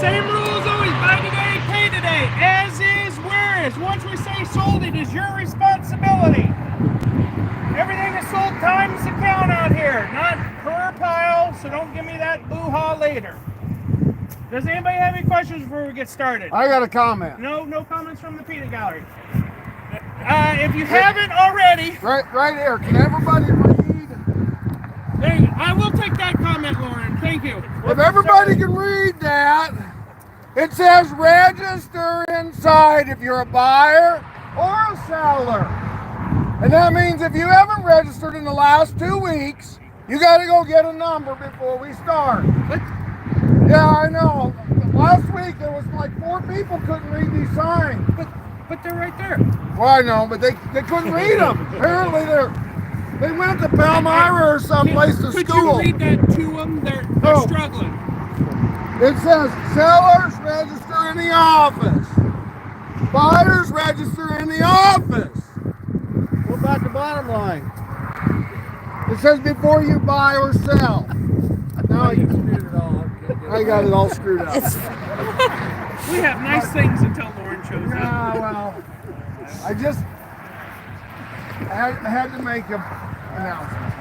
same rule as always. Buy today, pay today. As is, where is. Once we say sold, it is your responsibility. Everything is sold times the count out here, not per pile, so don't give me that boo-ha later. Does anybody have any questions before we get started? I got a comment. No comments from the peanut gallery. If you haven't already... Right here. Can everybody read? I will take that comment, Lauren. Thank you. If everybody can read that, it says register inside if you're a buyer or a seller. And that means if you haven't registered in the last 2 weeks, you got to go get a number before we start. Yeah, I know. Last week there was like 4 people couldn't read these signs. But they're right there. Well, I know, but they couldn't read them. Apparently they went to Palmyra or someplace to school. Could you read that to them? They're struggling. It says sellers register in the office. Buyers register in the office. What about the bottom line? It says before you buy or sell. Now I got it all screwed up. We have nice things until Lauren shows up. Yeah, well, I had to make an announcement.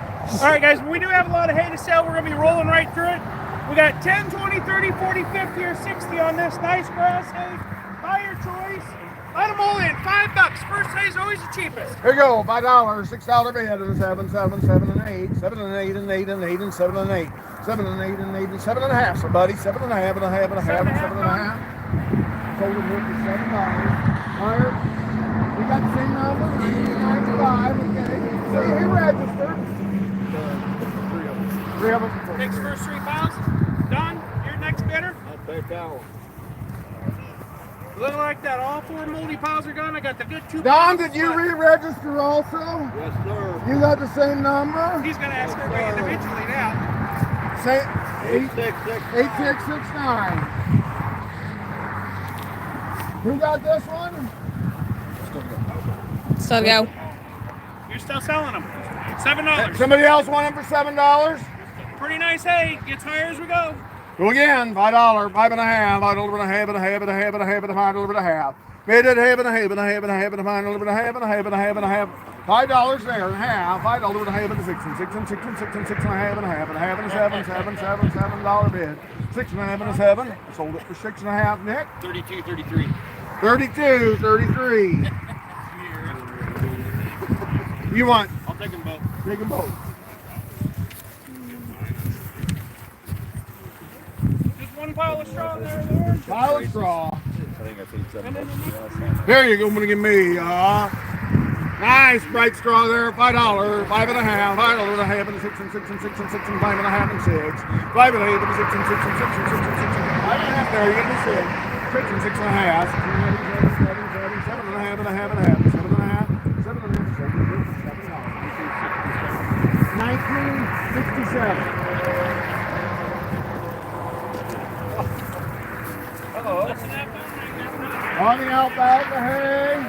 All right, guys, we do have a lot of hay to sell. We're going to be rolling right through it. We got 10, 20, 30, 40, 50, or 60 on this nice grass hay. Buy your choice. Let them all in. $5. First hay is always the cheapest. Here you go. $5, $6 bid, and 7, 7, 7, and 8, 7 and 8, and 8 and 8, and 7 and 8, 7 and 8, and 8, and 7 and a half. So, buddy, 7 and a half, and a half, and a half, and 7 and a half. Total worth is $7. Buyer, we got the same number, 95. Okay. So he registered. 3 of them. Takes first 3 piles. Don, your next bidder. I'll take that one. Looking like that. All 4 moldy piles are gone. I got the good 2. Don, did you re-register also? Yes, sir. You got the same number? He's going to ask everybody individually now. Say 8669. 8669. Who got this one? Still go. You're still selling them. $7. Somebody else want them for $7? Pretty nice hay. Gets higher as we go. Go again. $5, 5 and a half. $5 and a half, and a half, and a half, and a half, and a half, and a half. Made it half and a half, and a half, and a half, and a half, and a half, and a half, and a half, and a half. $5 there and a half. $5 and a half, and a 6 and 6 and 6 and 6 and 6 and a half, and a half, and a half, and a 7, $7 bid. 6 and a half and a 7. Sold it for 6 and a half. Nick. 32, 33. 32, 33. You want? I'll take them both. Take them both. Just one pile of straw in there, Lauren. Pile of straw. I think I paid $7. There you go. I'm gonna give me nice bright straw there. $5, 5 and a half, $5 and a half, and 6 and 6 and 6 and 6 and 5 and a half and 6, 5 and a half and 6 and 6 and 6 and 6 and 6 and 5 and a half. There you get me 6, 6 and 6 and a half, 7 and a half and a half and a half, 7 and a half, 7 and a half, 1967. On the alfalfa hay.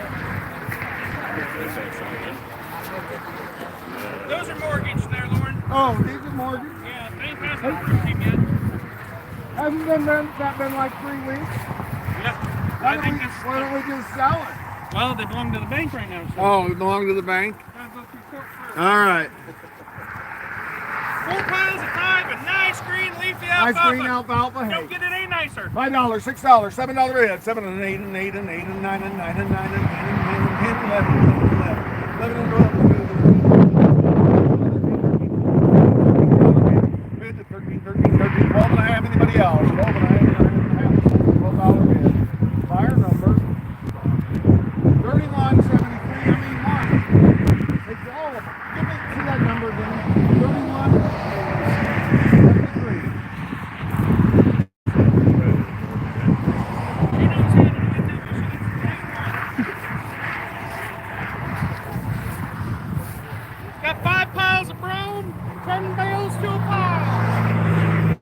Those are mortgaged there, Lauren. Oh, these are mortgage. Yeah, bank hasn't approved him yet. Hasn't that been like 3 weeks? Yeah. Why don't we just sell it? Well, they belong to the bank right now. So Oh, it belongs to the bank? gotta go through court first. All right. 4 piles of 5, a nice green leafy Nice alfalfa. green alfalfa hay. Don't get it any nicer. $5, $6, $7 bid, 7 and 8 and 8 and 8 and 9 and 9 and 9 and 9 and 10 and 11 and 11 and 12 and 13, 13, 13, 12 and a half. Anybody else? 12 and a half, $12 bid. Buyer number 3173. I mean, one. It's all of them. Give me see that number again. 3173. Got 5 piles of brome, 10 bales to a pile.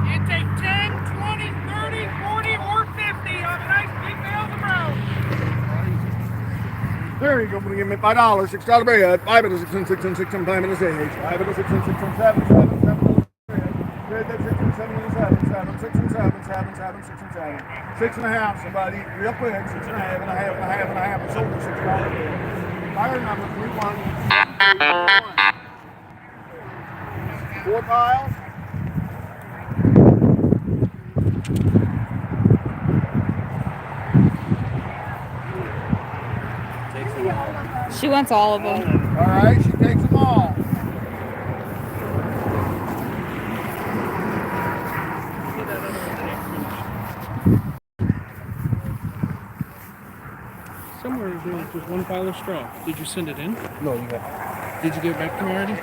You take 10, 20, 30, 40, or 50 on a nice big bale of brome. There you go. I'm going to give me $5, $6 bid. 5 and a 6 and 6 and 6 and 5 and a 6. 5 and a 6 and 6 and 7, 7, 7. Bid that 6 and 7 and 7, 7, 6 and 7, 7, 7, 6 and 7. 6 and a half, somebody, real quick. 6 and a half, and a half, and a half, and a half, and sold for $6. Fire number 31. 4 piles. She wants all of them. All right, she takes them all. Somewhere there's just one pile of straw. Did you send it in? No, you got. Did you get it back to me already?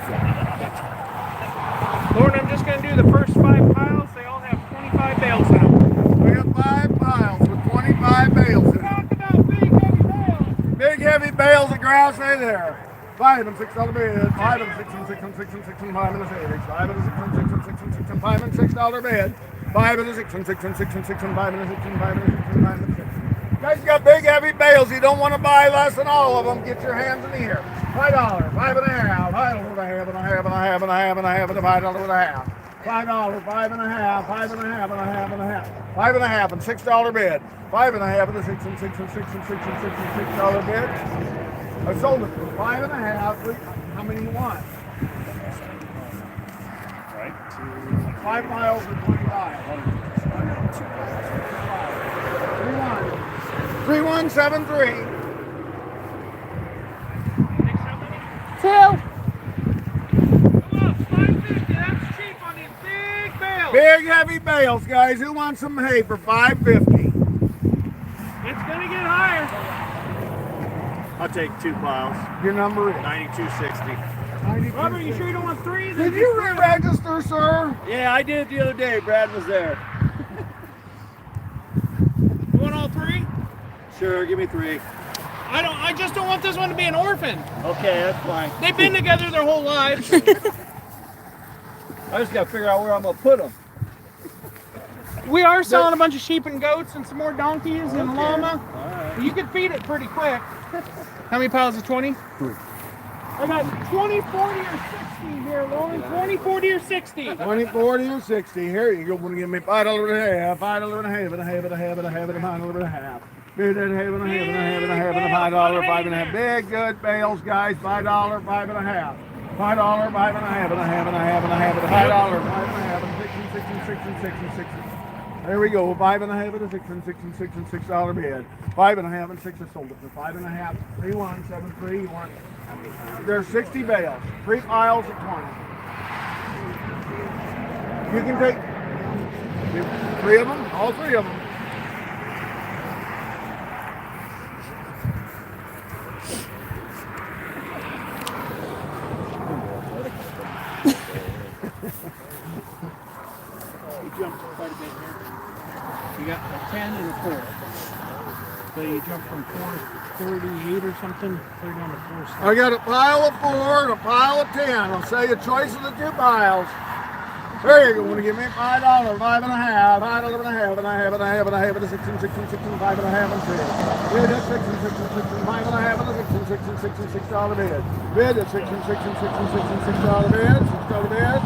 Lauren, I'm just going to do the first 5 piles. They all have 25 bales in them. We got 5 piles with 25 bales in them. Talk about big, heavy bales. Big heavy bales of grass, stay there. 5 and $6 bid. 5 and 6 and 6 and 6 and 6 and 5 and 6. 5 and 6 and 6 and 6 and 6 and 5 and $6 bid. 5 and 6 and 6 and 6 and 6 and 5 and 6 and 5 and 6 and 5 and 6. You guys got big heavy bales. You don't want to buy less than all of them. Get your hands in here. $5, 5 and a half, $5 and a half and a half and a half and a half and a half and a $5 and a half. $5, 5 and a half, 5 and a half and a half and a half. 5 and a half and $6 bid. 5 and a half and a 6 and 6 and 6 and 6 and 6 and $6 bid. I sold it for 5 and a half. How many you want? Right. 5 miles and 25. 3173. 2. Come on, 550. That's cheap on these big bales. Big heavy bales, guys. Who wants some hay for $5.50? It's going to get higher. I'll take 2 piles. Your number is 92.60. Robert, you sure you don't want 3? Did you re-register, sir? Yeah, I did it the other day. Brad was there. You want all 3? Sure, give me 3. I just don't want this one to be an orphan. Okay, that's fine. They've been together their whole lives. I just got to figure out where I'm going to put them. We are selling a bunch of sheep and goats and some more donkeys and a llama. All right. You could feed it pretty quick. How many piles is 20? 3. I got 20, 40, or 60 here, Lauren. 20, 40, or 60. 20, 40, or 60. Here you go. Want to give me $5 and a half, $5 and a half, and a half, and a half, and a half, and a $5 and a half. Bid and a half, and a half, and a half, and a half, and a $5, 5 and a half. Big, good bales, guys. $5, 5 and a half. $5, 5 and a half, and a half, and a half, and a half, and a $5, 5 and a half, and 6 and 6 and 6 and 6 and 6. There we go. 5 and a half, and a 6 and 6 and 6 and $6 bid. 5 and a half and 6. I sold it for 5 and a half. 3173. There's 60 bales. 3 piles of 20. You can take 3 of them. All 3 of them. You jumped quite a bit here. You got a 10 and a 4. So you jumped from 438 or something, clear down to 4. I got a pile of 4 and a pile of 10. I'll say a choice of the 2 piles. There you go. Want to give me $5, 5 and a half, $5 and a half, and a half, and a half, and a half, and a 6 and 6 and 6 and 5 and a half and 6. Bid at 6 and 6 and 6 and 5 and a half, and a 6 and 6 and 6 and $6 bid. Bid at 6 and 6 and 6 and 6 and $6 bid. $6 bid.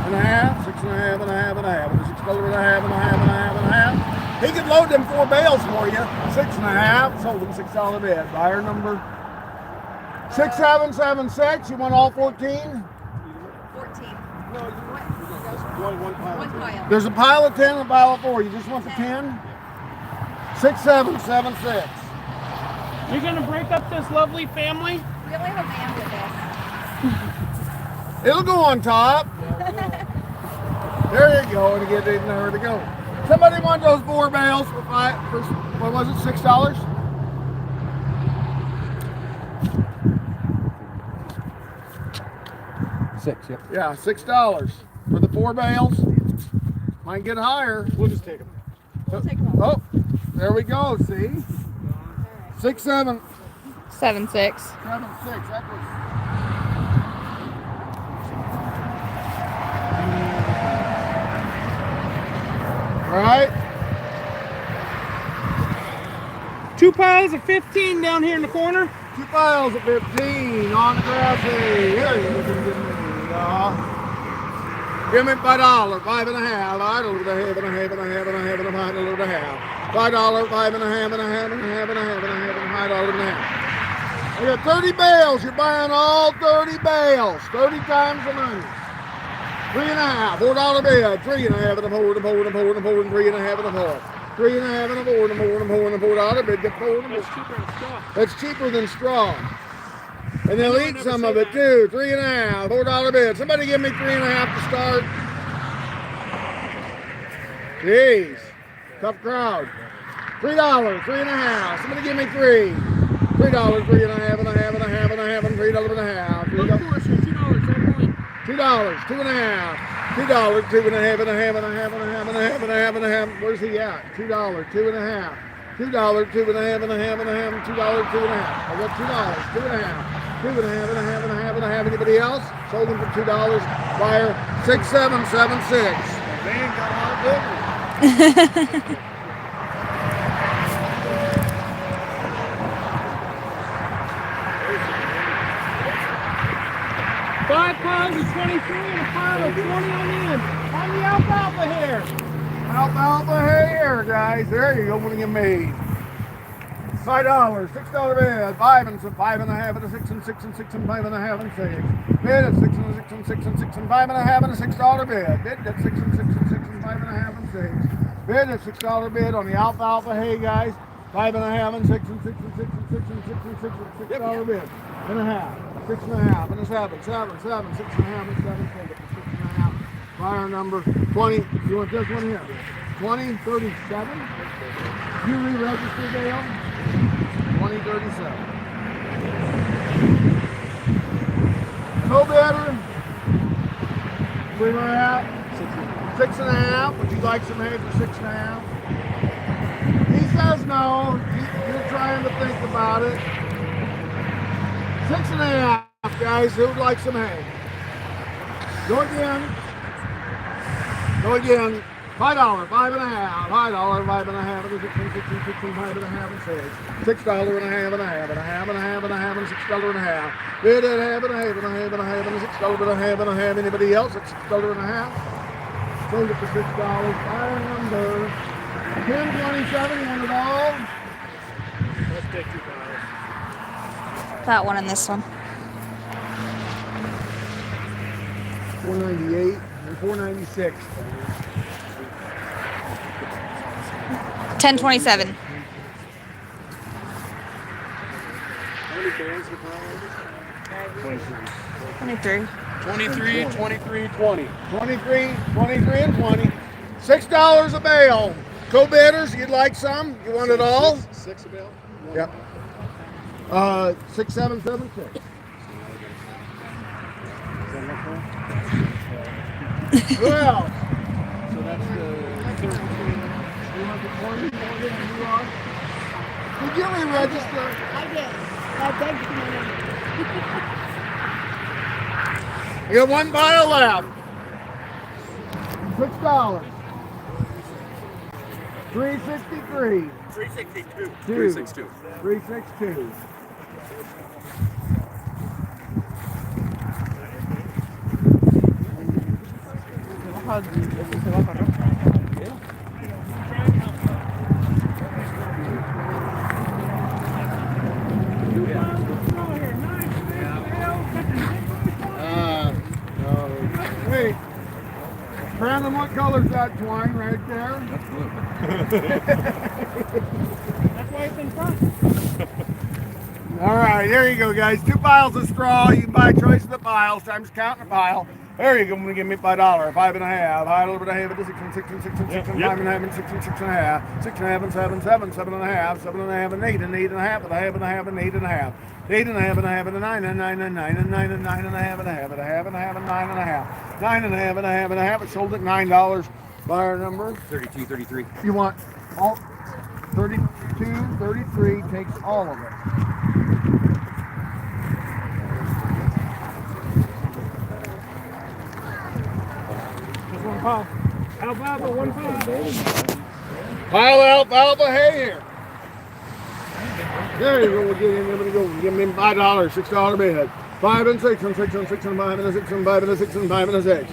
And a half, 6 and a half, and a half, and a half, and a $6 and a half, and a half, and a half, and a half. He could load them 4 bales for you. 6 and a half. Sold them $6 bid. Buyer number 6776. You want all 14? 14. One pile. There's a pile of 10 and a pile of 4. You just want the 10? 6776. You're going to break up this lovely family? We only have a man with us. It'll go on top. There you go. And get it nowhere to go. Somebody want those 4 bales for what was it, $6? Six, yep. Yeah, $6 for the 4 bales. Might get higher. We'll just take them. We'll take them all. Oh, there we go. See, 6, 7, 7, 6. 7, 6. That was. All right. 2 piles of 15 down here in the corner. 2 piles of 15 on the grassy. Here you go. Give me $5, 5.5. I don't know, half and a half and a half and a half and a half and a little half. $5, 5.5 and a half and a half and a half and a half and $5 and a half. I got 30 bales. You're buying all 30 bales. 30 times the money. 3.5, $4 bid. 3.5 and a four and a four and a four and a four and 3.5 and a four. 3.5 and a four and a four and a four and a $4 bid. Get 4 and a four. That's cheaper than straw. And they'll eat some of it too. 3.5, $4 bid. Somebody give me 3.5 to start. Jeez, tough crowd. $3, 3.5. Somebody give me 3. $3, 3.5 and a half and a half and a half and $3 and a half. $2, $2.5. $2, 2.5 and a half and a half and a half and a half and a half and a half and a half. Where's he at? $2, 2.5. $2, 2.5 and a half and a half and $2, 2.5. I got $2, 2.5. 2.5 and a half and a half and a half. Anybody else? Sold them for $2. Buyer 6776. Man got a lot bigger. 5 pounds of 23 and a pile of 20 on the end. On the alfalfa here. Alfalfa hay here, guys. There you go. What do you made? $5, $6 bid. 5 and 5.5 and a 6 and 6 and 6 and 5.5 and 6. Bid at 6 and 6 and 6 and 6 and 5.5 and a $6 bid. Bid at 6 and 6 and 6 and 5.5 and 6. Bid at $6 bid on the alfalfa hay, guys. 5.5 and 6 and 6 and 6 and 6 and 6 and 6 and $6 bid. And a half. 6.5 and a 7, 7, 7, 6.5 and 7, 6.5. Buyer number 20. You want this one here? 2037. You re-register, Dale? 2037. No better. Where we're at? 6.5. Would you like some hay for 6.5? He says no. You're trying to think about it. 6.5, guys. Who would like some hay? Go again. Go again. $5, 5.5, $5, 5.5, and 6 and 6 and 6 and 5.5 and 6. $6 and a half and a half and a half and a half and a half and $6 and a half. Bid at half and a half and a half and a half and $6 and a half and a half. Anybody else at $6 and a half? Sold it for $6. Buyer number 1027. You want it all? Let's take $2. That one and this one. 498 and 496. 1027. How many bands are probably? 23. 23, 23, 20. 23, 23, and 20. $6 a bale. Co-bidders, you'd like some? You want it all? 6 a bale? Yep. 6776. Who else? So that's the 13. You want the 20? You are? Did you re-register? I did. I begged you to come in. You got one pile left. $6. 363. 362. 362. 362. Hey, Brandon, what color's that twine right there? That's why it's in front. All right, there you go, guys. 2 piles of straw. You can buy choice of the piles times counting a pile. There you go. I'm gonna give me $5, 5.5. I little bit of hay, but 6 and 6 and 6 and 6 and 5.5 and 6 and 6.5. 6.5 and 7, 7, 7.5, 7.5 and 8 and 8.5 and a half and a half and 8.5. 8.5 and a half and a 9 and 9 and 9 and 9 and 9 and a half and a half and a half and a half and 9.5. 9 and a half and a half and a half. It sold at $9. Buyer number 32, 33. you want all 32, 33 takes all of it. That's 1 pound. Alfalfa, 1 pound. Pile of alfalfa hay here. There you go. We'll get in there. We'll go. Give me $5, $6 bid. 5 and 6 and 6 and 6 and 5 and a 6 and 5 and a 6 and 5 and a 6.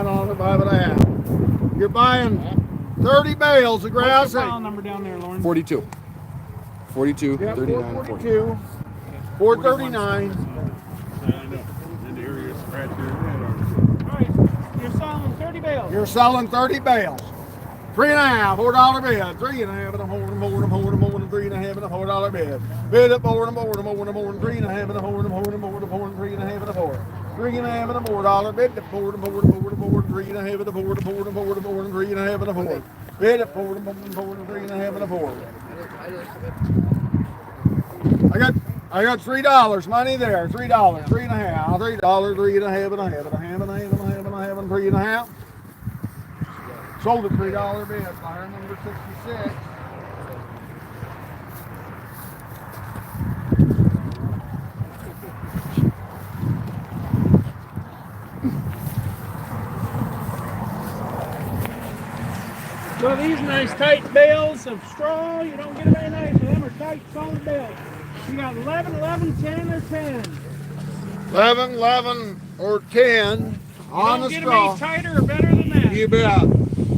$5, 5.5. You're buying 30 bales of grass. What's the file number down there, Lauren? 42. 42, Yep, 39, 40. 442, 439. I know. And the area scratch your head on. All right, you're selling 30 bales. You're selling 30 bales. 3.5, $4 bid. 3.5 and a $4 and $4 and $4 and $4 and 3.5 and a $4 bid. Bid at $4 and $4 and $4 and $4 and 3.5 and a $4 and $4 and $4 and $4 and 3.5 and a $4. 3.5 and a $4 bid at $4 and $4 and $4 and $4 and 3.5 and a $4 and $4 and $4 and $4 and 3.5 and a $4. Bid at $4 and $4 and $4 and 3.5 and a $4. I got $3 money there. $3, 3.5, $3, 3.5 and a half and a half and a half and a half and a half and 3.5. Sold at $3 bid. Buyer number 66. So these nice tight bales of straw, you don't get them very nice. Them are tight, solid bales. You got 11, 11, 10, or 10. 11, 11, or 10 on Don't the get straw. them any tighter or better than that. You bet.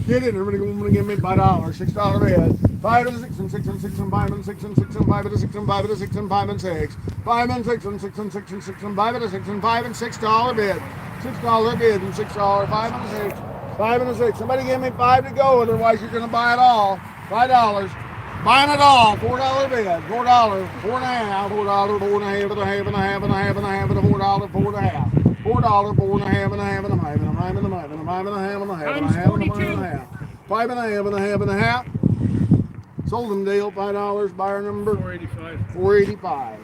Get in there. I'm gonna give me $5, $6 bid. 5 and 6 and 6 and 6 and 5 and 6 and 6 and 5 and 6 and 5 and 6 and 5 and 6. 5 and 6 and 6 and 6 and 6 and 5 and 6 and 5 and $6 bid. $6 bid and $6, 5 and 6. 5 and 6. Somebody give me 5 to go, otherwise you're gonna buy it all. $5. Buying it all. $4 bid. $4, 4.5, $4, 4.5 and a half and a half and a half and a half and a $4, 4.5. $4, 4.5 and a half and a half and a half and a half and a half and a half and a half and a half and a half and a half and a half. 5 and a half and a half and a half. Sold them deal. $5. Buyer number 485. 485.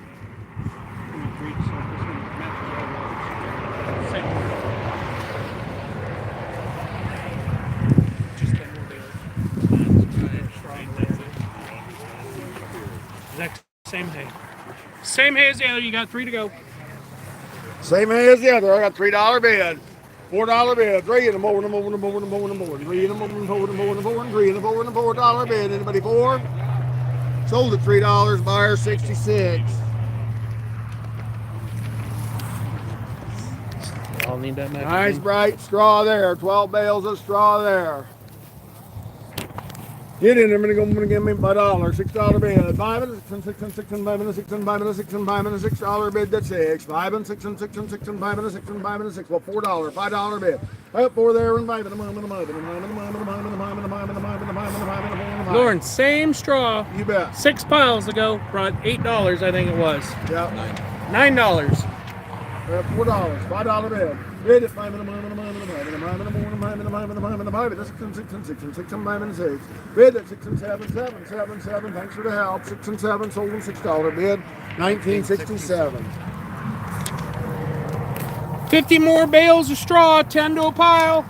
Same hay. Same hay as the other. You got 3 to go. Same as the other. I got $3 bid. $4 bid. 3 and a more and a more and a more and a more and a more. 3 and a more and a more and a more and a more and 3 and a more and a $4 bid. Anybody 4? Sold at $3. Buyer 66. I'll need that magazine. Nice bright straw there. 12 bales of straw there. Get in there. I'm gonna give me $5. $6 bid. 5 and 6 and 6 and 6 and 5 and 6 and 5 and 6 and 5 and $6 bid. That's 6. 5 and 6 and 6 and 6 and 5 and 6 and 5 and 6. Well, $4. $5 bid. Up 4 there and 5 and a mile and a mile and a mile and a mile and a mile and a mile and a mile and a mile and a mile and a mile and a mile. Lauren, same straw. You bet. 6 piles ago, brought $8, I think it was. Yep. $9. $4. $5 bid. Bid at 5 Bid at 6 and 7, 7, 7, 7. Thanks for the help. 6 and 7, sold them $6 bid. 1967. 50 more bales of straw, 10 to a pile.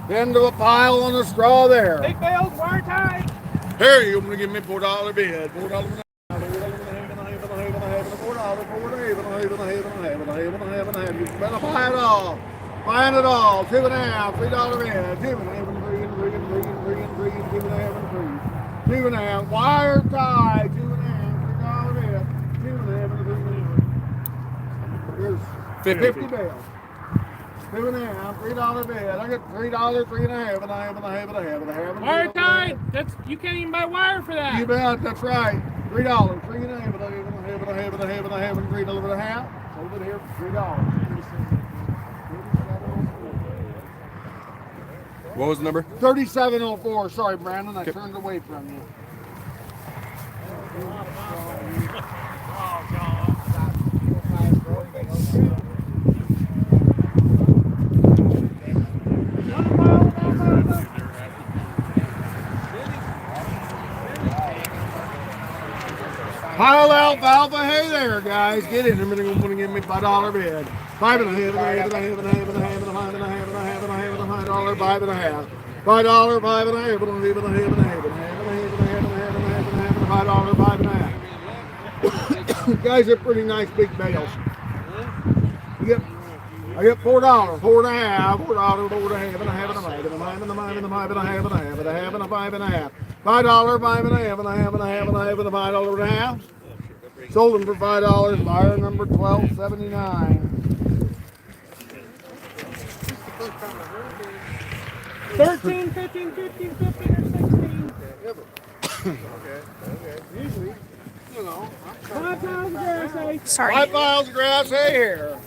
Into a pile on the straw there. Big bales, wire tied. Here, you're going to give me $4 bid. $4. You better buy it all. Buying it all. 2.5, $3 bid. 2.5, wire tie. 2.5, $3 bid. 2.5, Here's 50 bales. 2.5, $3 bid. I get $3, 3.5, and a half. Wire tied. That's you can't even buy wire for that. You bet, that's right. $3, 3.5, and a half, and $3.50. Hold it here for $3. What was the number? 3704. Sorry, Brandon, I turned away from you. Pile alfalfa hay there, guys. Get in. I'm going to give me $5 bid. 5.5, $5.5, $5.5, $5. Guys, are pretty nice big bales. I get $4, $4.5, $4, $4.5, and a half, and a half, and a half, and a half, and a half, and a half, and a half, and a half, and a five and a half. $5, $5.5, and a half, and a half, and a half, and a $5 and a half. Sold them for $5. Buyer number 1279. 13, 15, 15, 15, or 16. Usually, you know. 5 pounds of grass hay. Sorry. 5 piles of grass hay here.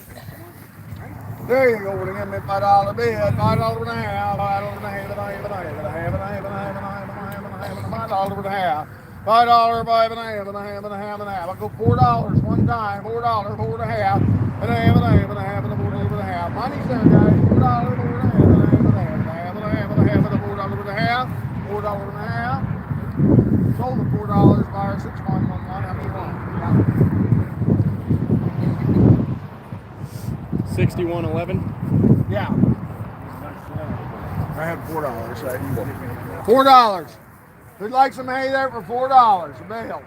There you go. We're going to give me $5 bid. $5 and a half. $5 and a half. $5 and a half. $5 and a half. $5 and a half. $5, $5 and a half, and a half, and a half, and a half. I go $4 one time. $4, $4 and a half, and a half, and a half, and a half, and a $4 and a half. Money's there, guys. $4, $4 and a half, and a half, and a half, and a half, and a half, and a $4 and a half. $4 and a half. Sold the $4. Buyer 6111. How many you want? 6111. Yeah. I had $4. $4. Who'd like some hay there for $4 a bale?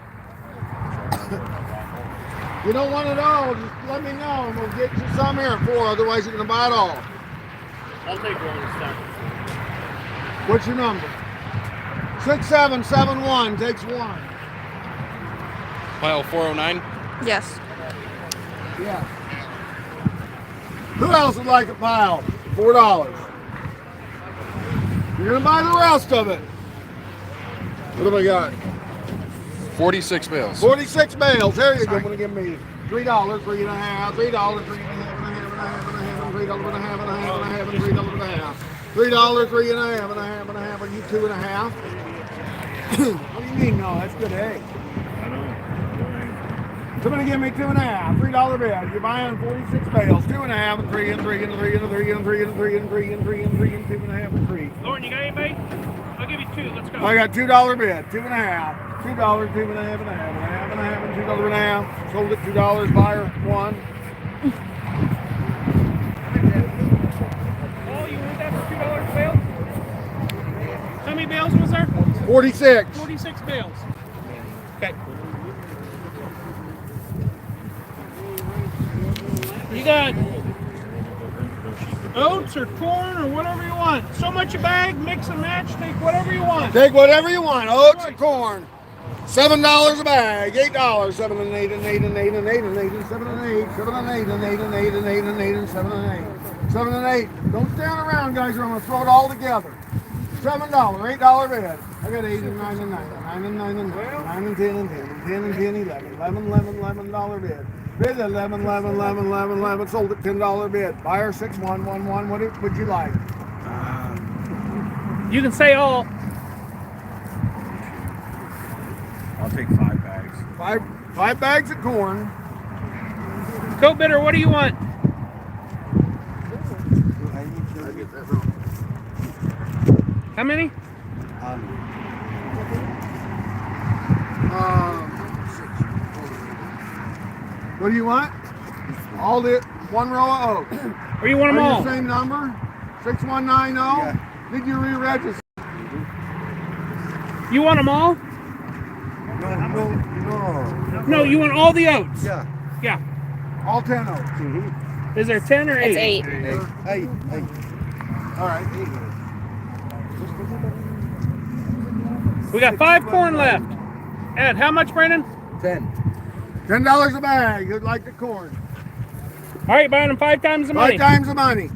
You don't want it all, just let me know and we'll get you some here at 4, otherwise you're going to buy it all. I'll take one in a second. What's your number? 6771 takes 1. Pile 409. Yes. Yeah. Who else would like a pile? $4. You're going to buy the rest of it. What have I got? 46 bales. 46 bales. There you go. I'm going to give me $3, $3.5, $3, $3.5, $3.5, $3, $3.5, and you $2.5. What do you mean? No, that's good hay. Somebody give me $2.5, $3 bid. You're buying 46 bales, 2.5, and 3, and 3, and 3, and 3, and 3, and 3, and 3, and 3, and 3, and 2.5, and 3. Lauren, you got anybody? I'll give you 2. Let's go. I got $2 bid, 2.5, $2, $2.5, and a half, and a half, and a half, and a half, and $2 and a half. Sold it $2. Buyer 1. Oh, you want that for $2 a bale? How many bales was there? 46. 46 bales. Okay. You got oats or corn or whatever you want. So much a bag, mix and match, take whatever you want. Take whatever you want. Oats and corn. $7 a bag. $8. 7 and 8 and 8 and 8 and 8 and 8 and 7 and 8. 7 and 8 and 8 and 8 and 8 and 8 and 7 and 8. 7 and 8. Don't stand around, guys, or I'm going to throw it all together. $7, $8 bid. I got 8 and 9 and 9 and 9 and 9 and 9 and 10 and 10 and 10 and 10, 11. $11 bid. Bid 11, sold at $10 bid. Buyer 6111. What would you like? You can say all. I'll take 5 bags. Five bags of corn. Co-bidder, what do you want? get that wrong. How many? What do you want? All the one row of oats. Or you want them Are you all? the same number? 6190? Did you re-register? You want them all? No. No, you want all the oats. Yeah. Yeah. All 10 oats. Is there 10 or 8? It's 8. Hey. All right. We got 5 corn left. Ed, how much, Brendan? 10. $10 a bag. Who'd like the corn? All right, buying them 5 times the money. 5 times the money.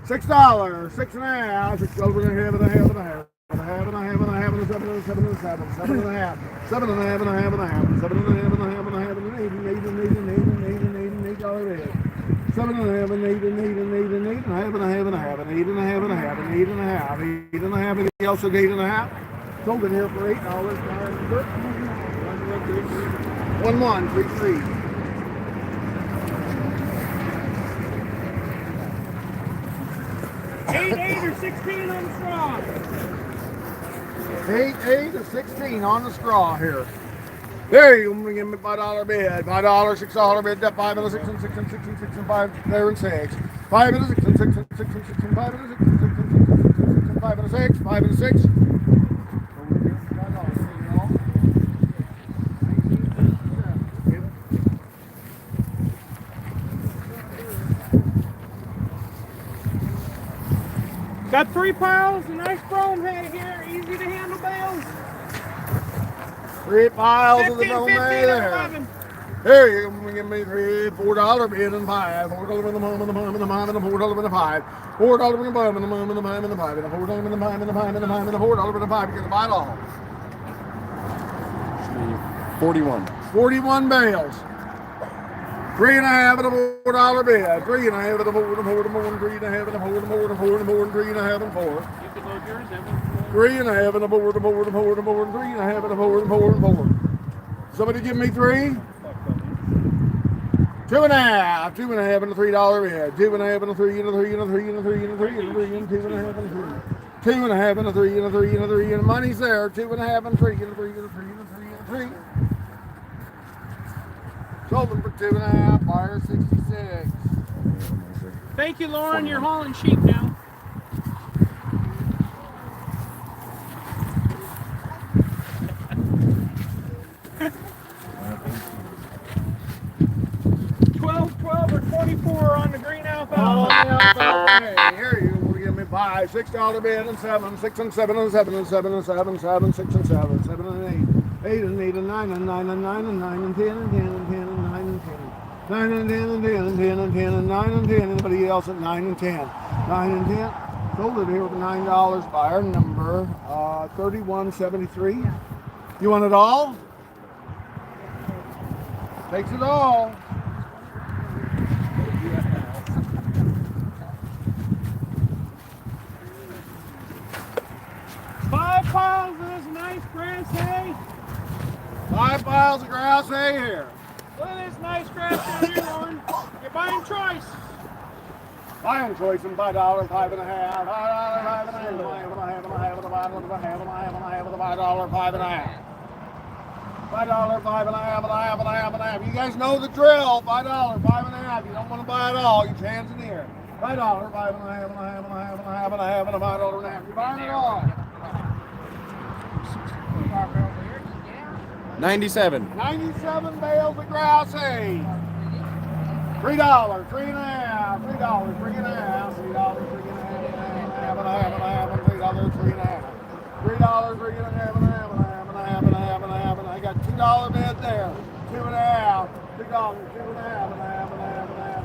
$6, 6 and a half, 6 over and a half and a half and a half. And a half and a half and a half and a 7 and a 7 and a 7, 7 and a half, 7 and a half and a half and a half, 7 and a half and a half and a half and an 8 and 8 and 8 and 8 and 8 and 8 and $8 bid. 7 and a half and 8 and 8 and 8 and 8 and a half and a half and a half and 8 and a half and a half and 8 and a half, 8 and a half. Anybody else at 8 and a half? Sold it here for $8. 1133. 8, 8, or 16 on the straw. 8, 8, or 16 on the straw here. There you go. Give me $5 bid. $5, $6 bid. That 5 and a 6 and 6 and 6 and 6 and 5 there and 6. 5 and a 6 and 6 and 6 and 6 and 5 and a 6 and 6 and 6 and 5 and a 6. 5 and a 6. Got 3 piles, a nice chrome hay here, easy to handle bales. 3 piles of the 15, no 15, may and there. 11. Here you go. Give me $4 bid and 5. $4 and the mom and the mom and the mom and the $4 and the 5. $4 and the mom and the mom and the mom and the 5 and the $4 and the mom and the mom and the mom and the $4 and the 5. You get the buy it all. 41. 41 bales. 3 and a half and a $4 bid. 3 and a half and a 4 and a 4 and a 4 and 3 and a half and a 4 and a 4 and a 4 and a 4 and 3 and a half and 4. You can load yours, Evan. 3 and a half and a 4 and a 4 and a 4 and a 4 and 3 and a half and a 4 and 4 and 4. Somebody give me 3. 2 and a half. 2 and a half and a $3 bid. 2 and a half and a 3 and a 3 and a 3 and a 3 and a 3 and a 3 and 2 and a half and a 3. 2 and a half and a 3 and a 3 and a 3 and the money's there. 2 and a half and 3 and a 3 and a 3 and a 3 and a 3. Sold them for 2 and a half. Buyer 66. Thank you, Lauren. You're hauling sheep now. $12 or 24 on the green alfalfa. Hey, here you go. Give me $5, $6 bid and 7, 6 and 7 and 7 and 7 and 7, 7, 6 and 7, 7 and 8, 8 and 8 and 9 and 9 and 9 and 9 and 10 and 10 and 10 and 9 and 10. 9 and 10 and 10 and 10 and 10 and 9 and 10. Anybody else at 9 and 10? 9 and 10. Sold it here for $9. Buyer number 3173. You want it all? Takes it all. Five piles of this nice grass hay. 5 piles of grass hay here. Look at this nice grass down here, Lauren. You're buying choice. Buying choice and $5, 5 and a half, $5 and a half, $5 and a half, $5 and a half. $5, 5 and a half, and a half, and a half, and a half. You guys know the drill. $5, 5 and a half. You don't want to buy it all. Your hands in the air. $5, 5 and a half, and a half, and a half, and a half, and a half, and a $5 and a half. You're buying it all. 97. 97 bales of grass hay. $3, 3 and a half, $3, 3 and a half, $3, 3 and a half, and a half, and a half, and a half, and $3, 3 and a half. $3, 3 and a half, and a half, and a half, and a half, and a half, and a half, and I got $2 bid there. 2 and a half, $2, 2 and a half, and a half, and a half, and a half.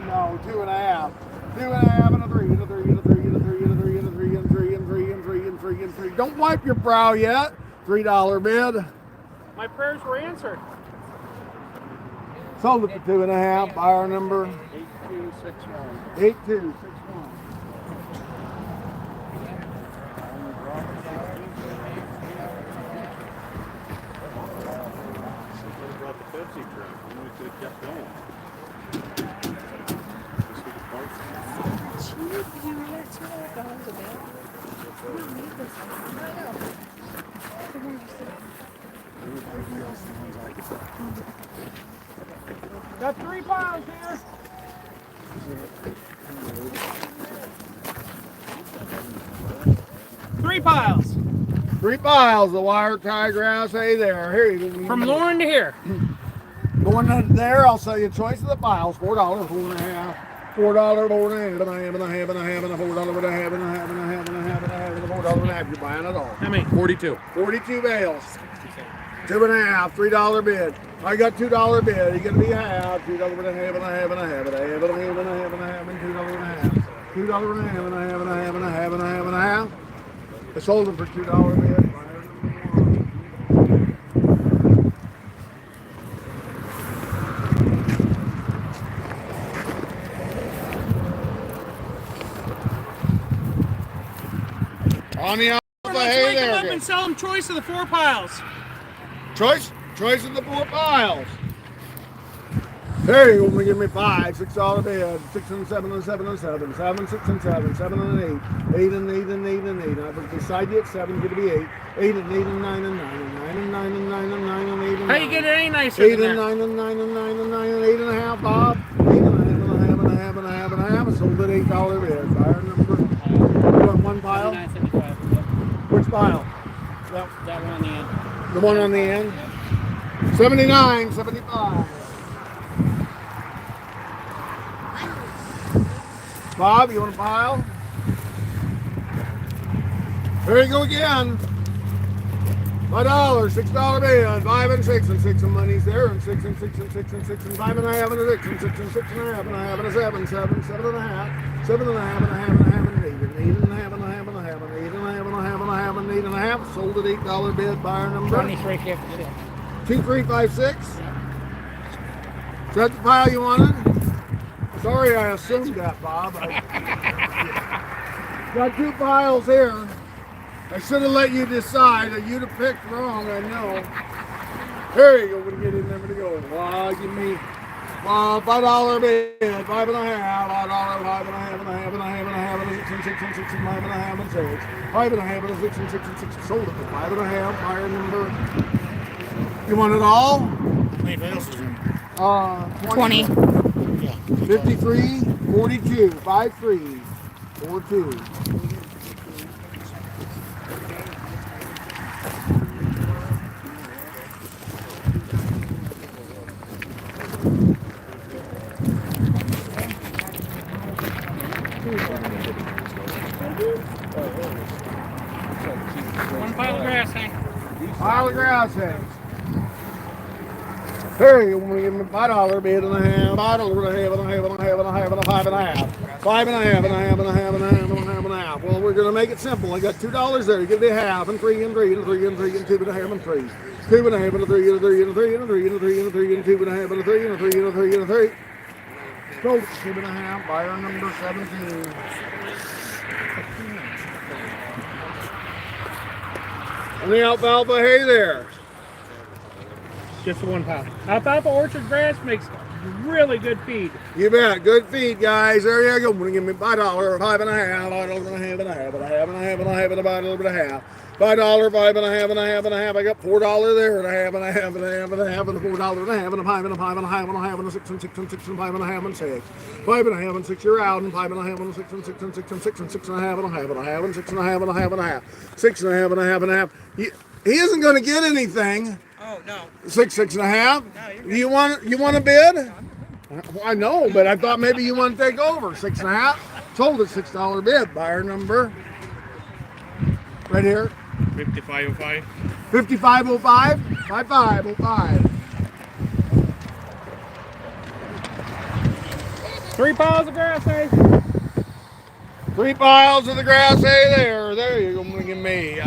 No, 2 and a half. 2 and a half, and a 3, and a 3, and a 3, and a 3, and a 3, and a 3, and 3, and 3, and 3, and 3, and 3. Don't wipe your brow yet. $3 bid. My prayers were answered. Sold it for 2 and a half. Buyer number 8261. 8261. Brought the Pepsi truck. We could have kept going. Got 3 piles here. Three piles. 3 piles of wire tie grass hay there. Here you go. From Lauren to here. Going in there, I'll sell you a choice of the piles. $4, $4.50. $4, $4.50, and a half, and a half, and a half, and a $4, and a half, and a half, and a half, and a half, and a half, and a $4, and a half. You're buying it all. How many? 42. 42 bales. 2.5, $3 bid. I got $2 bid. You gonna be a half. $2 and a half, and a half, and a half, and a half, and a half, and a half, and a half, and $2 and a half. $2 and a half, and a half, and a half, and a half, and a half, and a half. I sold them for $2 bid. On the alpha Let's hay wake them there. up and sell them choice of the 4 piles. Choice of the 4 piles. There you go. Give me $5, $6 bid. 6 and 7 and 7 and 7. 7, 6 and 7. 7 and 8. 8 and 8 and 8 and 8. I was beside you at 7. Give me 8. 8 and 8 and 9 and 9 and 9 and 9 and 9 and 9 and 8 and 9. How you get it any nicer 8 than and that? 9 and 9 and 9 and 9 and 8 and a half, Bob. 8 and a half and a half and a half and a half and a half. I sold at $8 bid. Buyer number. You want one pile? 79.75. Which pile? That one on the end. The one on the end? 79, 75. Bob, you want a pile? There you go again. $5, $6 bid. 5 and 6 and 6 and money's there. And 6 and 6 and 6 and 6 and 5 and a half and a 6 and 6 and 6 and a half and a half and a 7, 7, 7 and a half, 7 and a half and a half and a half and 8 and 8 and a half and a half and a half and 8 and a half and a half and a half and 8 and a half. Sold at $8 bid. Buyer number 23.56. 2356. Is that the pile you wanted? Sorry, I assumed that, Bob. Got 2 piles here. I should have let you decide. You'd have picked wrong, I know. Here you go. We're gonna get in there to go. Give me $5 bid. 5 and a half. $5, 5 and a half and a half and a half and a half and a 6 and 6 and 6 and 5 and a half and 6. 5 and a half and a 6 and 6 and 6. Sold it for 5 and a half. Buyer number. You want it all? 20. 53, 42, 53, 42. One pile of grass hay. Pile of grass hay. Here you want to give me $5 bid and a half, $5 and a half and a half and a half and a half and a 5 and a half, 5 and a half and a half and a half and a half and a half and a half. Well, we're gonna make it simple. I got $2 there. You give me a half and 3 and 3 and 3 and 3 and 2 and a half and 3, 2 and a half and a 3 and a 3 and a 3 and a 3 and a 3 and a 3 and 2 and a half and a 3 and a 3 and a 3 and a 3. So 2 and a half. Buyer number 17. And the alfalfa hay there. Just the 1 pile. Alfalfa orchard grass makes really good feed. You bet. Good feed, guys. There you go. We're gonna give me $5, 5 and a half, $5 and a half and a half, and a half and a half and a half and a $5 and a half. $5, 5 and a half and a half and a half. I got $4 there and a half and a half and a half and a half and a $4 and a half and a 5 and a 5 and a half and a half and a 6 and 6 and 6 and 5 and a half and 6. 5 and a half and 6. You're out and 5 and a half and a 6 and 6 and 6 and 6 and 6 and a half and a half and a half and 6 and a half and a half and a half. 6 and a half and a half and a half. He isn't gonna get anything. Oh, no. 6 and a half. No, you're You want a bid? Well, I know, but I thought maybe you want to take over. 6 and a half. Sold at $6 bid. Buyer number right here. 5505. 5505. 5505. 3 piles of grass hay. 3 piles of the grass hay there. There you go. I'm gonna give me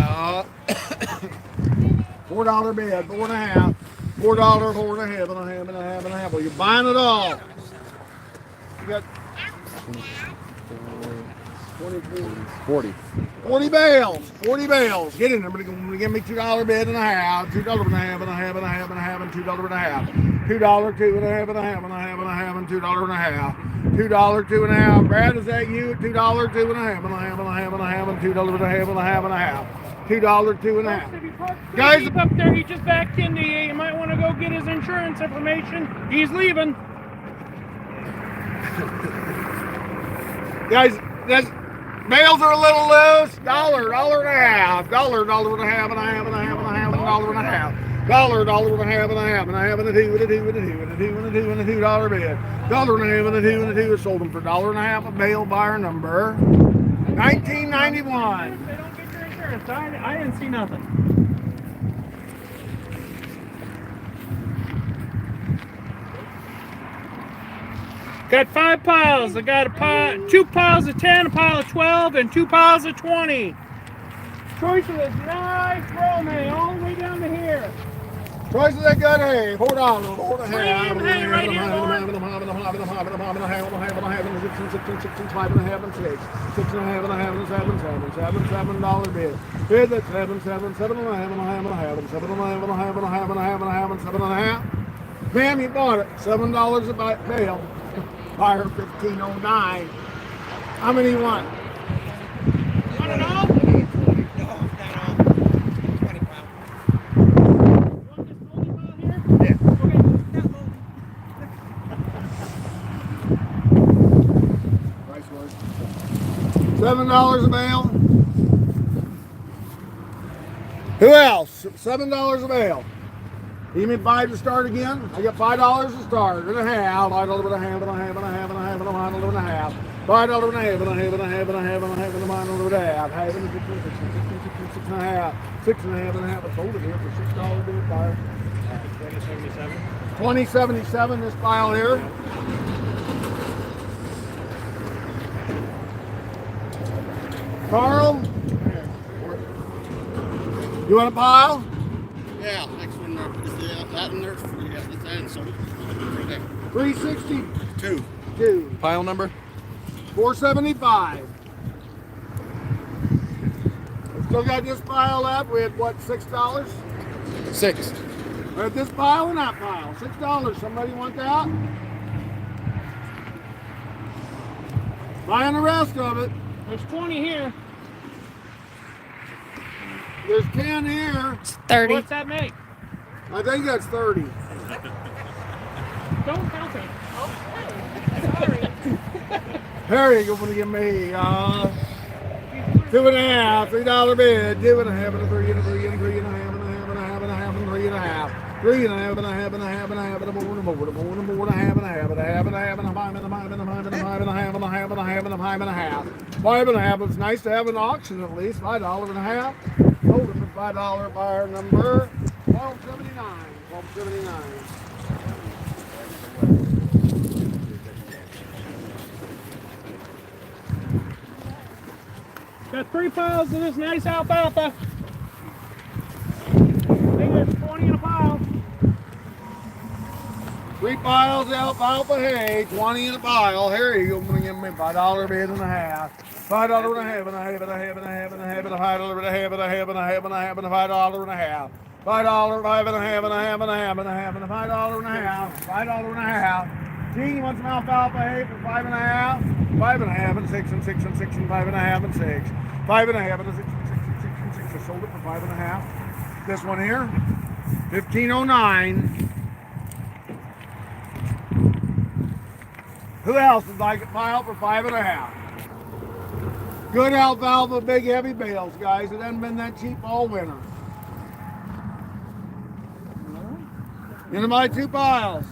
$4 bid. 4 and a half. $4, 4 and a half, and a half, and a half, and a half. Well, you're buying it all. You got 40. 40 bales. 40 bales. Get in there. Going to give me $2 bid and a half. $2 and a half and a half and a half and a half and $2 and a half. $2, 2 and a half and a half and a half and a half and $2 and a half. $2, 2 and a half. Brad, is that you? $2, 2 and a half and a half and a half and a half and $2 and a half and a half and a half. $2, 2 and a half. If you park Guys- Steve up there, he just backed into you. You might want to go get his insurance information. He's leaving. Guys, that's, bales are a little loose. $1, $1 and a half. $1, $1 and a half and a half and a half and a half and $1 and a half. $1, $1 and a half and a half and a half and a 2 and a 2 and a 2 and a 2 and a 2 and a $2 bid. $1 and a half and a 2 and a 2. Sold them for $1 and a half a bale. Buyer number 1991. They don't get your insurance. I didn't see nothing. Got 5 piles. I got 2 piles of 10, a pile of 12, and 2 piles of 20. Choice of this nice roll hay all the way down to here. Choice of that good hay. $4, $4 and a half. Premium hay right here, Lord. 6 and a half and a half and 5 and a half and 6 and a half and 7 and 7 $7 bid. Bid that 7 7 and a half and a half and a half and 7 and a half and a half and a half and a half and a half and 7 and a half. Ma'am, you bought it. $7 a bale. Buyer 1509. How many you want? Want it all? $7 a bale. Who else? $7 a bale. Give me 5 to start again. I got $5 to start. And a half. $5 and a half and a half and a half and a half and a $5 and a half. $5 and a half and a half and a half and a half and a half and a $5 and a half. Half and a 6 and a half. 6 and a half and a half. I sold it here for $6 to a buyer. 2077 this file here. Carl, you want a pile? Yeah, next one is that in there. Yeah, it's in, so 362. 2. Pile number? 475. We still got this pile left. We had what, $6? 6. We had this pile and that pile. $6. Somebody want that? Buying the rest of it. There's 20 here. There's 10 here. 30. What's that make? I think that's 30. Don't count it. Harry, you're going to give me 2 and a half, $3 bid, 2 and a half and a 3 and a 3 and a 3 and a half and a half and a half and a half and 3 and a half. 3 and a half and a half and a half and a half and a 4 and a 4 and a 4 and a 4 and a half and a half and a half and a half and a 5 and a 5 and a 5 and a 5 and a half and a half and a half and a 5 and a half. 5 and a half. It's nice to have an auction at least. $5 and a half. Sold it for $5. Buyer number 1279. 1279. Got 3 piles of this nice alfalfa. I think there's 20 in a pile. 3 piles of alfalfa hay, 20 in a pile. Here you go. I'm going to give me $5 bid and a half. $5 and a half and a half and a half and a half and a half and a $5 and a half and a half and a half and a half and a $5 and a half. $5, 5 and a half and a half and a half and a half and a $5 and a half. $5 and a half. Gene wants some alfalfa hay for 5 and a half. 5 and a half and 6 and 6 and 6 and 5 and a half and 6. 5 and a half and 6 and 6 and 6 and 6. I sold it for 5 and a half. This one here, 1509. Who else would like a pile for 5 and a half? Good alfalfa, big heavy bales, guys. It hasn't been that cheap all winter. Into my 2 piles.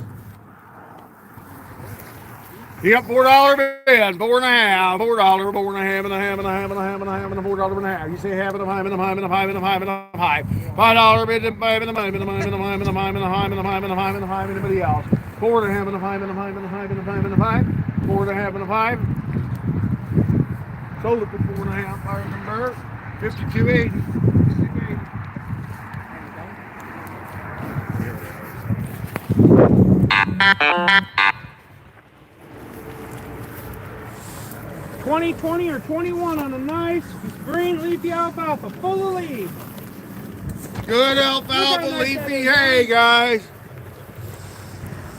You got $4 bid, 4 and a half, $4, 4 and a half and a half and a half and a half and a half and a $4 and a half. You say half and a 5 and a 5 and a 5 and a 5 and a 5. $5 bid, 5 and a 5 and a 5 and a 5 and a 5 and a 5 and a 5 and a 5 and a 5. Anybody else? 4 and a half and a 5 and a 5 and a 5 and a 5 and a 5. 4 and a half and a 5. Sold it for 4 and a half. Buyer number 5280. 2020 or 21 on a nice green leafy alfalfa, full of leaves. Good alfalfa leafy hay, guys.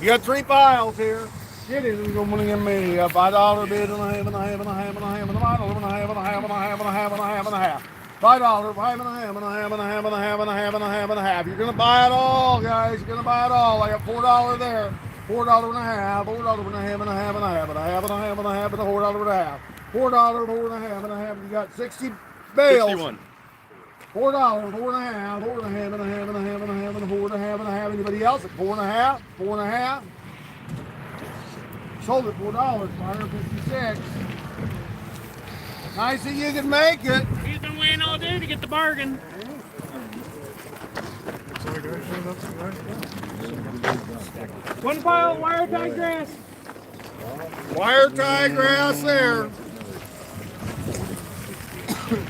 You got 3 piles here. Get it, you're going to give me a $5 bid and a half and a half and a half and a half and a $5 and a half and a half and a half and a half and a half and a half. $5, 5 and a half and a half and a half and a half and a half and a half and a half. You're gonna buy it all, guys. You're gonna buy it all. I got $4 there. $4 and a half, $4 and a half and a half and a half and a half and a half and a half and a $4 and a half. $4, 4 and a half and a half. You got 60 bales. 61. $4, 4 and a half, 4 and a half and a half and a half and a half and a 4 and a half and a half. Anybody else at 4 and a half? 4 and a half. Sold it $4, $5.56. Nice that you can make it. He's been waiting all day to get the bargain. One pile of wire tie grass. Wire tie grass there.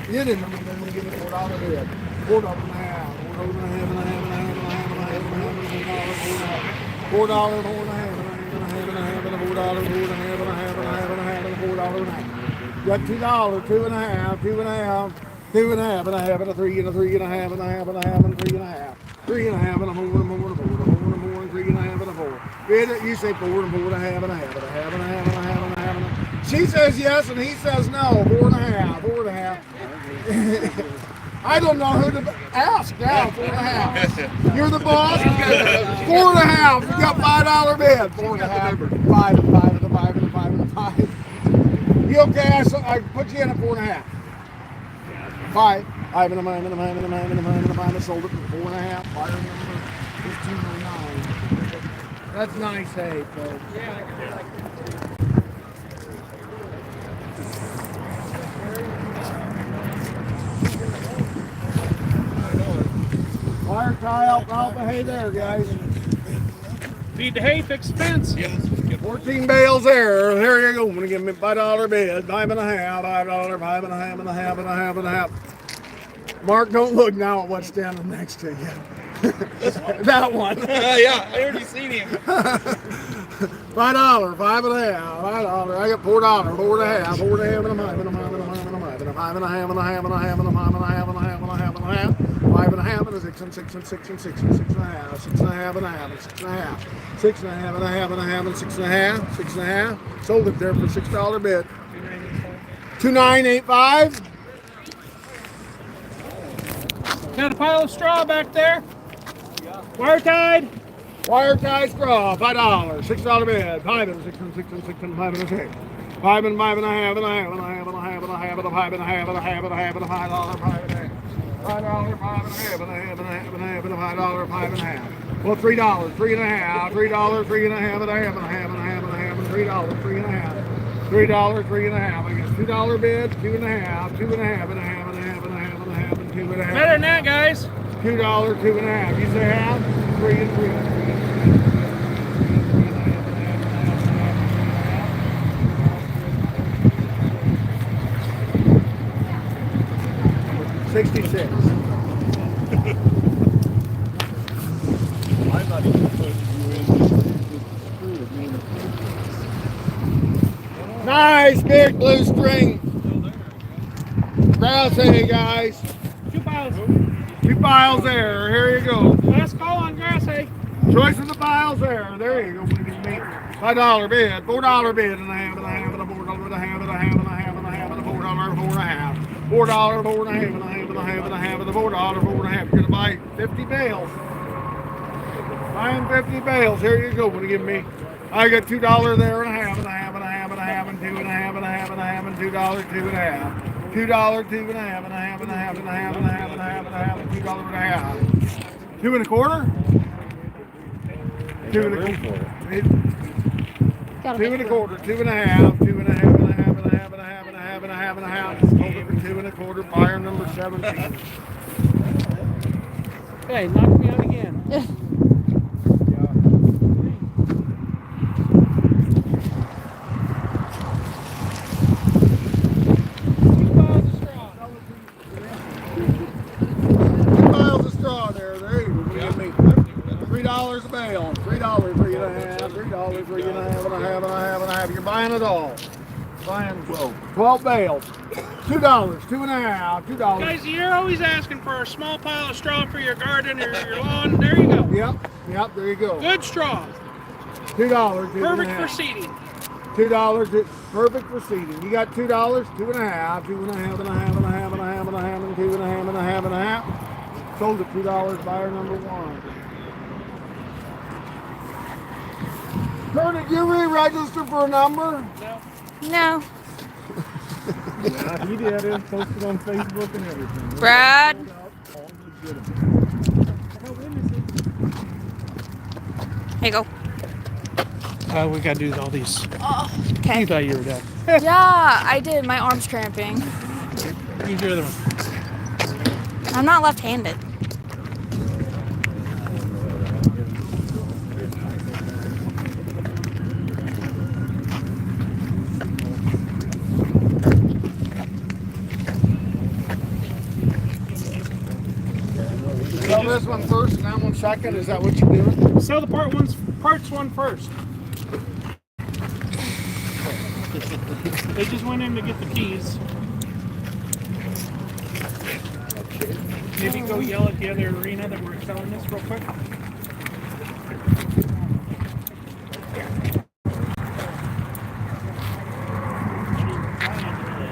You didn't remember to give me $4 bid. $4 and a half, $4 and a half and a half and a half and a half and a half and a half and a half and a half. $4, 4 and a half and a half and a half and a half and a $4, 4 and a half and a half and a half and a half and a $4 and a half. You got $2, 2 and a half, 2 and a half, 2 and a half and a half and a 3 and a 3 and a half and a half and a half and a 3 and a half. 3 and a half and a 4 and a 4 and a 4 and a 4 and 3 and a half and a 4. Bid it, you say 4 and 4 and a half and a half and a half and a half and a half and a half and a. She says yes and he says no. 4 and a half, 4 and a half. I don't know who to ask now. 4 and a half. You're the boss. 4 and a half. You got $5 bid. 4 and a half. 5 and 5 and a 5 and a 5 and a 5. You okay? I put you in at 4 and a half. 5. 5 and a 5 and a 5 and a 5 and a 5 and a 5. I sold it for 4 and a half. Fire number 1509. That's nice hay, folks. Wire tie alfalfa hay there, guys. Feed the hay, fix the fence. 14 bales there. There you go. I'm gonna give me $5 bid. 5 and a half, $5, 5 and a half and a half and a half and a half. Mark, don't look now at what's standing next to you. That one. Yeah, I already seen him. $5, 5 and a half, $5. I got $4, 4 and a half, 4 and a half and a 5 and a 5 and a 5 and a 5 and a 5 and a half and a half and a half and a 5 and a half and a half and a half and a half. 5 and a half and a 6 and 6 and 6 and 6 and 6 and a half, 6 and a half and a half and 6 and a half, 6 and a half and a half and a half and 6 and a half, 6 and a half. Sold it there for $6 bid. 2985. Got a pile of straw back there. Wire tied. Wire tie straw, $5, $6 bid. 5 and 6 and 6 and 6 and 5 and a 6. 5 and 5 and a half and a half and a half and a half and a half and a 5 and a half and a half and a half and a $5, 5 and a half. $5, 5 and a half and a half and a half and a half and a $5, 5 and a half. Well, $3, 3 and a half, $3, 3 and a half and a half and a half and a half and a half and $3, 3 and a half. $3, 3 and a half. I got $2 bid, 2 and a half, 2 and a half and a half and a half and a half and a half and 2 and a half. Better than that, guys. $2, 2 and a half. You say half? 3 and 3 and 3 and 3. 66. Nice big blue string. Grass hay, guys. 2 piles. 2 piles there. Here you go. Last call on grass hay. Choice of the piles there. There you go. $5 bid, $4 bid and a half and a half and a $4 and a half and a half and a half and a half and a $4, 4 and a half. $4, 4 and a half and a half and a half and a half and a $4, 4 and a half. You're gonna buy 50 bales. Buying 50 bales. Here you go. What do you give me? I got $2 there and a half and a half and a half and a half and 2 and a half and a half and a half and $2, 2 and a half. $2, 2 and a half and a half and a half and a half and a half and a half and a half and $2 and a half. 2 and a quarter? 2 and a quarter. 2 and a quarter, 2 and a half, 2 and a half and a half and a half and a half and a half and a half and a half. Hold it for 2 and a quarter, buyer number 17. Hey, knocked me out again. Miles of straw there. There you go. Give me $3 a bale. $3, 3 and a half. $3, 3 and a half and a half and a half and a half. You're buying it all. Flying slow. 12 bales. $2, $2.50, $2. Guys, you're always asking for a small pile of straw for your garden or your lawn. There you go. Yep, there you go. Good straw. $2, Perfect for seeding. $2, it's perfect for seeding. You got $2, $2.50, $2.50, and a half, and a half, and a half, and a half, and $2.50, and a half, and a half. Sold at $2, buyer number 1. Kurt, did you re-register for a number? No. Yeah, he did it. Posted on Facebook and everything. Brad. All legitimate. Here you go. We gotta do all these. Okay. You thought you were done. Yeah, I did. My arm's cramping. Use your other one. I'm not left-handed. Sell this one first and that one second. Is that what you're doing? Sell the parts one first. They just went in to get the keys. Maybe go yell at the other arena that we're selling this real quick. I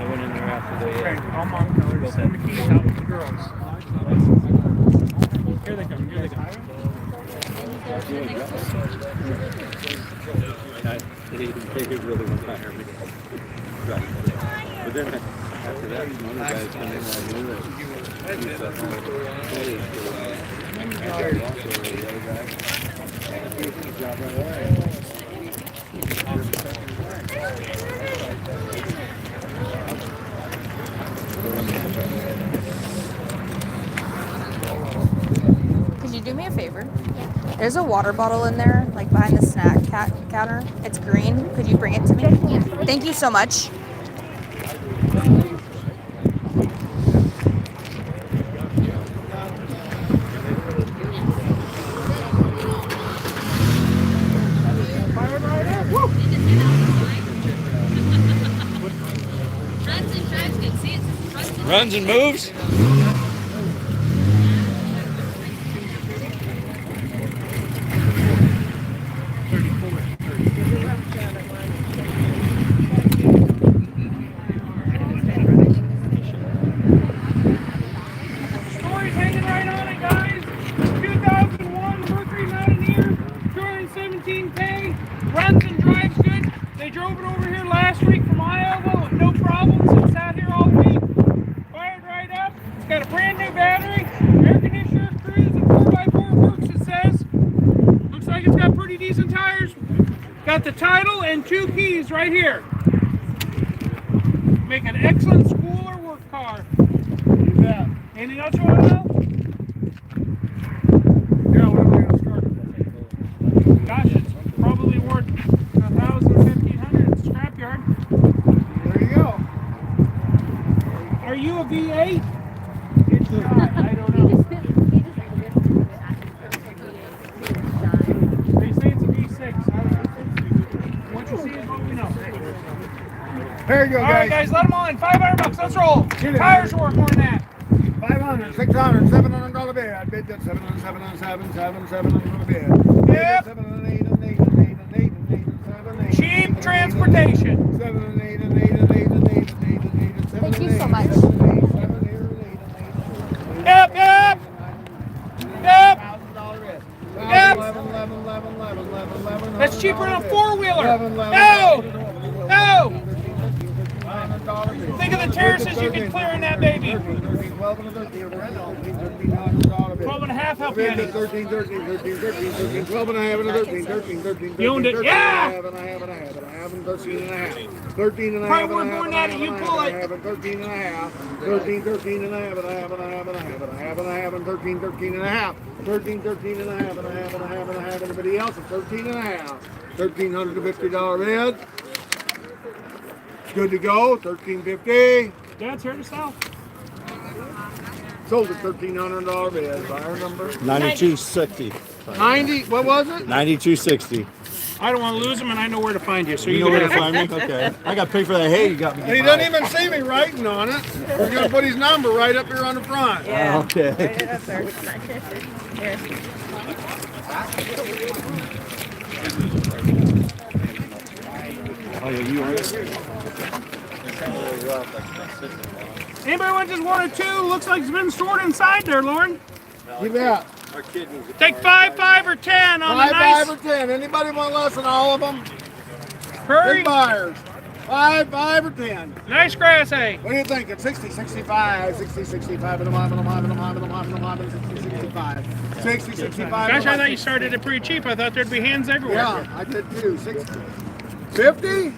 went in there after the. Okay, I'll monitor. Send the keys out with the girls. Here they come. Here they come. They really want to hire me. Right. But then after that, one of the guys come in and I knew that he was at home. Job right away. Could you do me a favor? There's a water bottle in there, like behind the snack counter. It's green. Could you bring it to me? Thank you so much. Runs and moves. Story's hanging right on it, guys. 2001 Mercury Mountaineer, 217K, runs and drives good. They drove it over here last week from Iowa with no problems. It sat here all week. Fired right up. It's got a brand new battery, air conditioner, cruise, and 4x4 works, it says. Looks like it's got pretty decent tires. Got the title and 2 keys right here. Make an excellent school or work car. You bet. Anything else you want to know? Yeah, what are we going to start with? Gosh, it's probably worth $1,000, $1,500 scrapyard. There you go. Are you a V8? It's not. I don't know. They say it's a V6. I don't know. What you see is what we know. There you go, All right, guys, let them all in. $500. Let's roll. Get it. Tires are worth more than that. $500, $600, $700 bid. I bid that $700, $700 bid. Yep. Cheap transportation. Thank you so much. Yep, yep. Yep. Yep. That's cheaper than a four-wheeler. No. No. Think of the terraces you can clear in that baby. 12 and a half help you any. 13, 12 and a half, and a 13. You owned it. Yeah. 13 and a half. 13 and a half. Probably worth more than that, you pull it. 13 and a half. 13 and a half, and a half, and a half, and a half, and 13 and a half. 13 and a half, and a half, and a half, and a half. Everybody else is 13 and a half. $1,350 bid. Good to go. $1,350. Dad's here to sell. Sold at $1,300 bid. Buyer number 9260. 90. What was it? 9260. I don't want to lose them, and I know where to find you. So You you know where can to find me? Okay. I got to pay for that hay you got me. And he doesn't even see me writing on it. We're gonna put his number right up here on the front. Yeah. Okay. Right up there. Here. Oh, yeah, you are. Anybody want just one or two? Looks like it's been stored inside there, Lauren. You bet. Our kid needs to Take 5, 5, or 10 on the 5, nice 5, or 10. Anybody want less than all of them? hurry. Big buyers. 5, 5, or 10. Nice grass hay. What are you thinking? 60, 65, 60, 65, and a mile, and a mile, and a mile, and a mile, and a mile, and 60, 65. 60, 65. Gosh, I thought you started it pretty cheap. I thought there'd be hands everywhere. Yeah, I did too. 60. 50?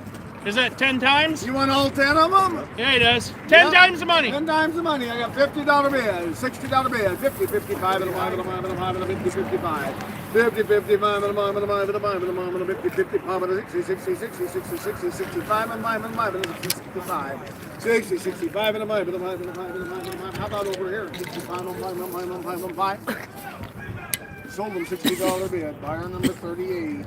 Is that 10 times? You want all 10 of them? Yeah, he does. 10 Yeah. times the money. 10 times the money. I got $50 bid, $60 bid, 50, 55, and a mile, and a mile, and a mile, and a 50, 55. 50, 55, and a mile, and a mile, and a mile, and a mile, and a 50, 55, and a 60, 60, 60, 60, 60, 65, and a mile, and a mile, and a 65. 60, 65, and a mile, and a mile, and a mile, and a mile, and a mile. How about over here? 65, and a mile, and a mile, and a mile, and a mile. Sold them $60 bid. Buyer number 38.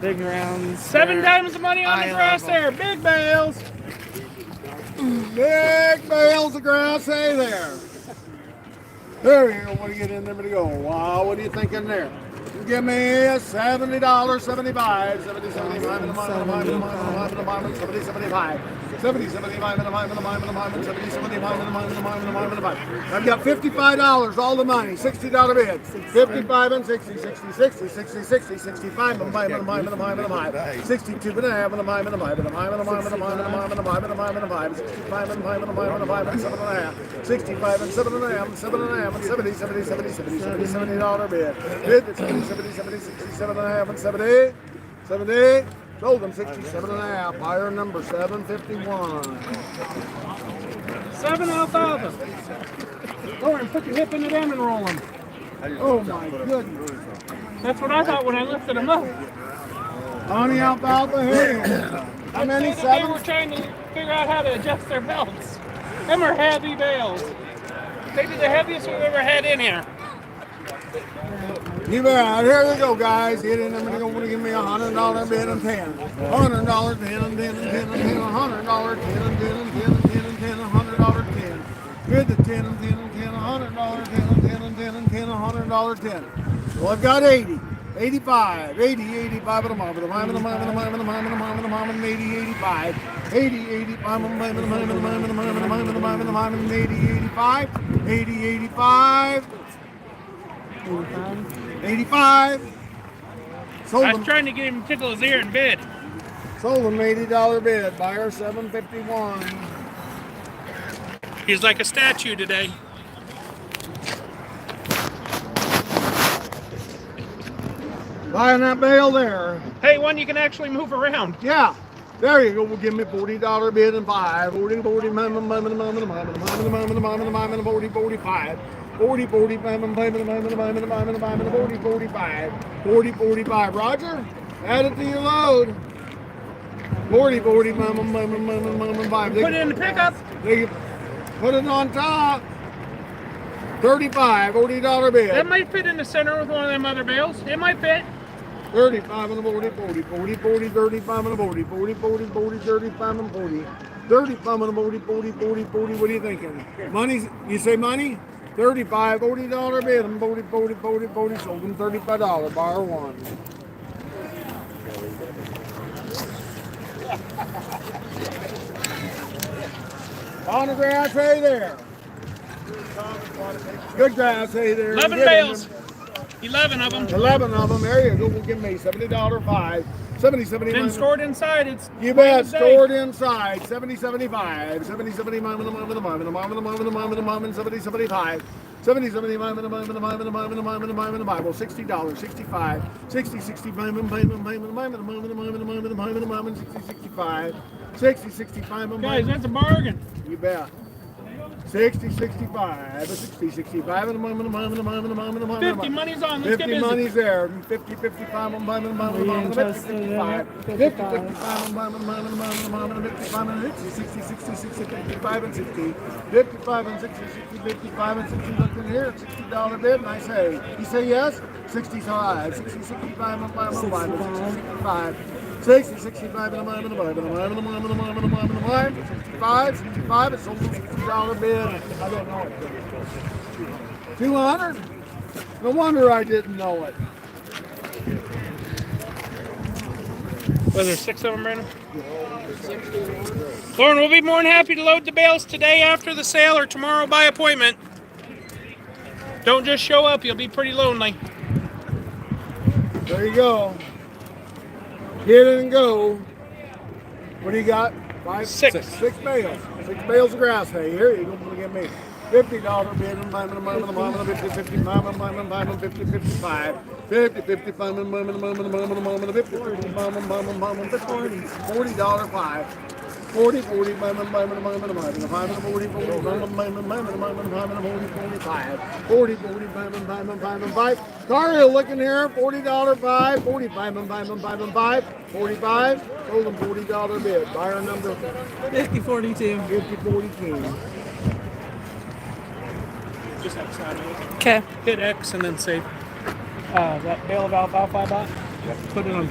Big rounds. 7 there. times the money on the Eye grass level. there. Big bales. Big bales of grass hay there. There you go. What do you get in there to go? Wow, what do you think in there? You give me a $70, 75, 70, 75, and a mile, and a mile, and a mile, and a mile, and a mile, and 70, 75. 70, 75, and a mile, and a mile, and a mile, and 70, 75, and a mile, and a mile, and a mile, and a mile. I've got $55, all the money, $60 bid. 55 and 60, 60, 60, 60, 60, 65, and a mile, and a mile, and a mile, and a mile. 62 and a half, and a mile, and a mile, and a mile, and a mile, and a mile, and a mile, and a mile, and a mile, and a mile. 65 and a mile, and a mile, and a mile, and 7 and a half. 65 and 7 and a half, and 7 and a half, and 70, 70, 70, 70, 70, $70 bid. Bid 70, 70, 70, 67 and a half, and 70, 70. Sold them 67 and a half. Buyer number 751. 7 alfalfa. Lauren, put your hip into them and roll them. Oh my goodness. That's what I thought when I lifted them up. Honey alfalfa hay. How many? They were 7? trying to figure out how to adjust their belts. Them are heavy bales. Maybe the heaviest we've ever had in here. You bet. Here we go, guys. Get in there. I'm going to give me $100 bid and 10. $100, 10 and 10 and 10 and 10. $100, 10 and 10 and 10 and 10 and 10. $100, 10. Bid the 10 and 10 and 10. $100, 10 and 10 and 10 and 10. $100, 10. Well, I've got 80. 85, 80, 85, and a mile, and a mile, and a mile, and a mile, and a mile, and a mile, and a mile, and 80, 85, 80, 85, and a mile, and a mile, and a mile, and a mile, and a mile, and a mile, and a mile, and 80, 85, 80, 85, 85. Sold I was them, trying to get him to tickle his ear and bid. sold them $80 bid. Buyer 751. He's like a statue today. Buying that bale there. Hey, one you can actually move around. Yeah. There you go. Well, give me $40 bid and 5. 40, 40, 40, 40, 45. 40, 45, 40, 45. Roger, add it to your load. 40, 40, 5. Put it in the pickup. They put it on top. 35, $40 bid. That might fit in the center with one of them other bales. It might fit. 35 and a 40, 40, 40, 40, 35 and a 40, 40, 40, 40, 35 and 40, 35 and a 40, 40, 40, 40. What are you thinking? Money? You say money? 35, $40 bid, and 40, 40, 40, 40. Sold them $35. Buyer 1. On the grass hay there. Good grass hay there. 11 Get in bales. them. 11 of them. 11 of them. There you go. Will give me $70 5. 70, 70. Been stored inside. It's You bet. plain as day. Stored inside. 70, 75. 70, 75. 70, 75. 70, 75. Well, $60. 65. 60, 65. 60, 65. 60, 65. Guys, that's a bargain. You bet. 60, 65, 60, 65, and a mom, and a mom, and a mom, and a mom, and a mom. 50 money's on. Let's get 50 busy. money's there. 50, 55, and mom, and mom, and mom, 50, 55. 50, 55, and mom, and mom, and mom, and mom, and 55, and 60, 60, 60, 55, and 60. 55 and 60, 60, 55 and 60. Look in here, $60 bid, and I say, you say yes? 65, 60, 65, and 5, and 5, 65. 60, 65, and a mile, and a mile, and a mile, and a mile, and a mile, and a mile, and a mile. 65, 65, it's sold for $60 bid. I don't know it. 200? No wonder I didn't know it. Was there 6 of them, Brandon? Lauren, we'll be more than happy to load the bales today after the sale or tomorrow by appointment. Don't just show up, you'll be pretty lonely. There you go. Get in and go. What do you got? 5? 6. 6 bales. 6 bales of grass hay. Here you go. Give me $50 bid. 50, 50, 50, 55. 50, 55, $50, $40, 5. 40, 40, 40, 40, 45. Car Hill looking here, $40 5, 45, 45, sold them $40 bid. Buyer number 5042. 5042. Just outside of it. Okay. Hit X and then save. That bale of alfalfa I bought. Put it on